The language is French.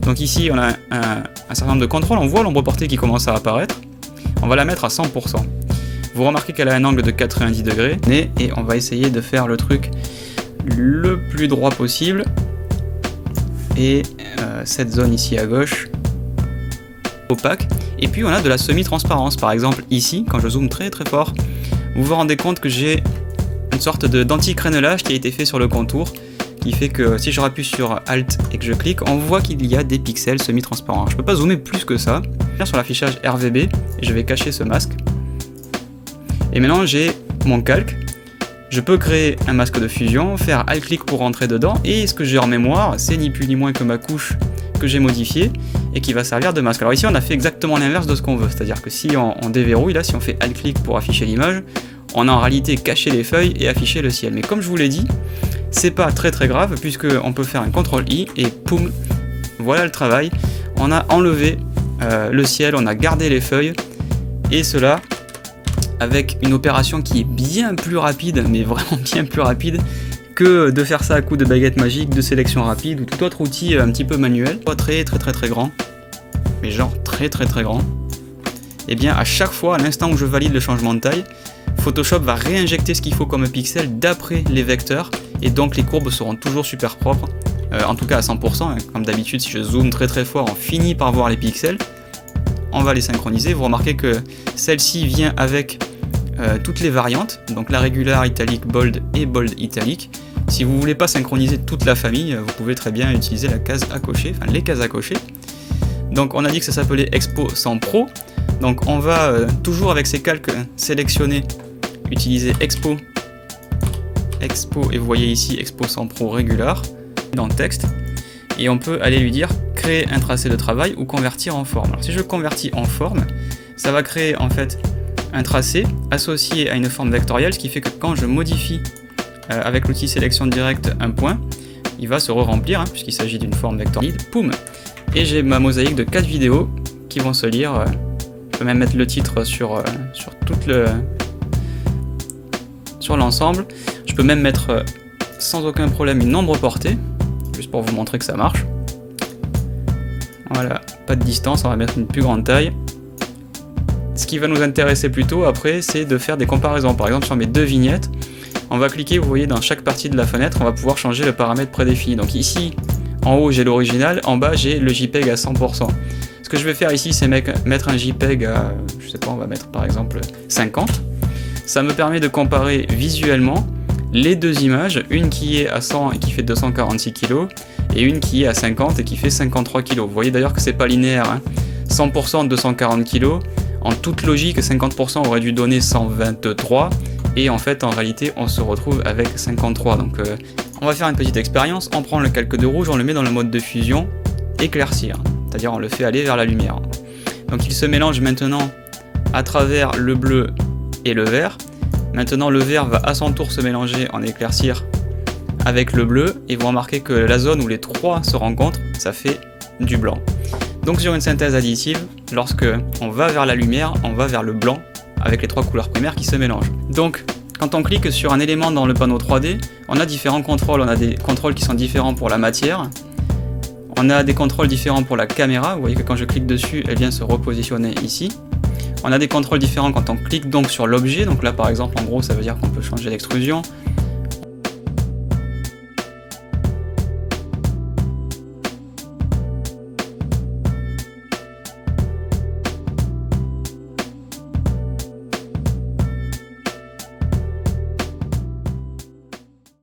Donc ici on a un certain nombre de contrôles, on voit l'ombre portée qui commence à apparaître, on va la mettre à 100%. Vous remarquez qu'elle a un angle de 90 degrés, et on va essayer de faire le truc le plus droit possible, et cette zone ici à gauche, opaque, et puis on a de la semi-transparence, par exemple ici, quand je zoome très très fort, vous vous rendez compte que j'ai une sorte d'anti-crénelage qui a été fait sur le contour, qui fait que si je rappuie sur Alt et que je clique, on voit qu'il y a des pixels semi-transparents. Je ne peux pas zoomer plus que ça. Je vais faire sur l'affichage RVB et je vais cacher ce masque. Et maintenant j'ai mon calque. Je peux créer un masque de fusion, faire Alt-clic pour rentrer dedans, et ce que j'ai en mémoire, c'est ni plus ni moins que ma couche que j'ai modifiée et qui va servir de masque. Alors ici on a fait exactement l'inverse de ce qu'on veut, c'est-à-dire que si on déverrouille, là si on fait Alt-clic pour afficher l'image, on a en réalité caché les feuilles et affiché le ciel. Mais comme je vous l'ai dit, c'est pas très grave puisque on peut faire un CTRL-I et poum, voilà le travail. On a enlevé le ciel, on a gardé les feuilles, et cela avec une opération qui est bien plus rapide, mais vraiment bien plus rapide que de faire ça à coup de baguette magique, de sélection rapide ou tout autre outil un petit peu manuel. Très grand, mais genre très grand. Et bien à chaque fois, à l'instant où je valide le changement de taille, Photoshop va réinjecter ce qu'il faut comme pixel d'après les vecteurs, et donc les courbes seront toujours super propres, en tout cas à 100%, hein. Comme d'habitude, si je zoome très fort, on finit par voir les pixels. On va les synchroniser, vous remarquez que celle-ci vient avec toutes les variantes, donc la régulière, italique, bold et bold italique. Si vous ne voulez pas synchroniser toute la famille, vous pouvez très bien utiliser la case à cocher, enfin les cases à cocher. Donc on a dit que ça s'appelait Expo 100 Pro, donc on va toujours avec ces calques sélectionnés utiliser Expo, et vous voyez ici Expo 100 Pro Regular dans le texte, et on peut aller lui dire créer un tracé de travail ou convertir en forme. Alors si je convertis en forme, ça va créer en fait un tracé associé à une forme vectorielle, ce qui fait que quand je modifie avec l'outil sélection directe un point, il va se re-remplir, hein, puisqu'il s'agit d'une forme vectorielle. Poum, et j'ai ma mosaïque de 4 vidéos qui vont se lire. Je peux même mettre le titre sur l'ensemble. Je peux même mettre sans aucun problème une ombre portée, juste pour vous montrer que ça marche. Voilà, pas de distance, on va mettre une plus grande taille. Ce qui va nous intéresser plutôt après, c'est de faire des comparaisons. Par exemple, sur mes deux vignettes, on va cliquer, vous voyez, dans chaque partie de la fenêtre, on va pouvoir changer le paramètre prédéfini. Donc ici, en haut, j'ai l'original, en bas, j'ai le JPEG à 100%. Ce que je vais faire ici, c'est mettre un JPEG à, je sais pas, on va mettre par exemple 50. Ça me permet de comparer visuellement les deux images, une qui est à 100 et qui fait 246 kg, et une qui est à 50 et qui fait 53 kg. Vous voyez d'ailleurs que c'est pas linéaire, hein. 100% 240 kg, en toute logique 50% aurait dû donner 123, et en fait en réalité on se retrouve avec 53. Donc on va faire une petite expérience, on prend le calque de rouge, on le met dans le mode de fusion, éclaircir, c'est-à-dire on le fait aller vers la lumière. Donc il se mélange maintenant à travers le bleu et le vert. Maintenant le vert va à son tour se mélanger en éclaircir avec le bleu, et vous remarquez que la zone où les trois se rencontrent, ça fait du blanc. Donc sur une synthèse additive, lorsque on va vers la lumière, on va vers le blanc avec les trois couleurs primaires qui se mélangent. Donc quand on clique sur un élément dans le panneau 3D, on a différents contrôles. On a des contrôles qui sont différents pour la matière, on a des contrôles différents pour la caméra. Vous voyez que quand je clique dessus, elle vient se repositionner ici. On a des contrôles différents quand on clique donc sur l'objet, donc là par exemple en gros ça veut dire qu'on peut changer l'extrusion,